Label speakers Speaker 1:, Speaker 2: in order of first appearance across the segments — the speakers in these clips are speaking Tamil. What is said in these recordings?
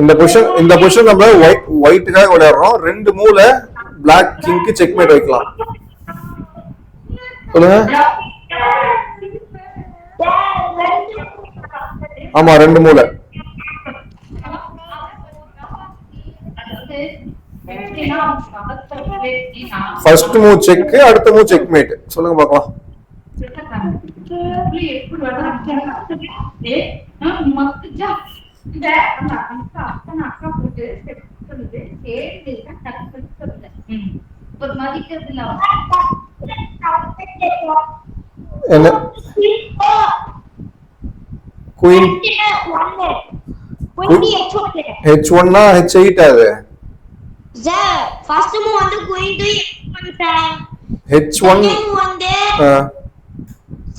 Speaker 1: இந்த பொசிஷன் நம்ம ஒயிட்டுக்காக விளையாடுறோம். 2 மூவ்ல பிளாக் கிங்க்கு செக்மேட் வைக்கலாம். சொல்லுங்க. ஆமா 2 மூவ்ல. ஃபர்ஸ்ட் மூவ் செக், அடுத்த மூவ் செக்மேட். சொல்லுங்க பார்க்கலாம். என்ன குயின் H1 னா H8 அது
Speaker 2: சார் ஃபர்ஸ்ட் மூவ் வந்து குயின் டு சார்
Speaker 1: H1
Speaker 2: வந்து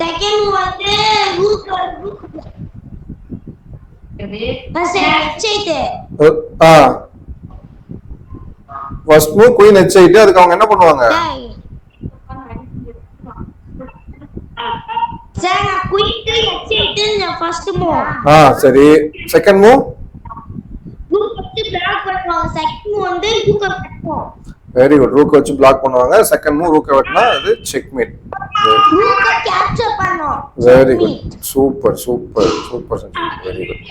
Speaker 2: செகண்ட் மூவ் வந்து rook bus H8
Speaker 1: first move queen H8. அதுக்கு அவங்க என்ன பண்ணுவாங்க?
Speaker 2: சார் குயின் டு H8 இந்த ஃபர்ஸ்ட் மூவ்.
Speaker 1: சரி. செகண்ட் மூவ்
Speaker 2: ரூக் வச்சு பிளாக் பண்ணுவாங்க. செகண்ட் மூவ் வந்து ரூக் வெட்டுவோம்.
Speaker 1: Very good. ரூக் வச்சு பிளாக் பண்ணுவாங்க. செகண்ட் மூவ் ரூக் வெட்டினா அது செக்மேட்.
Speaker 2: ரூக் கேப்சர் பண்ணோம்.
Speaker 1: Very good. Super super super. Very good.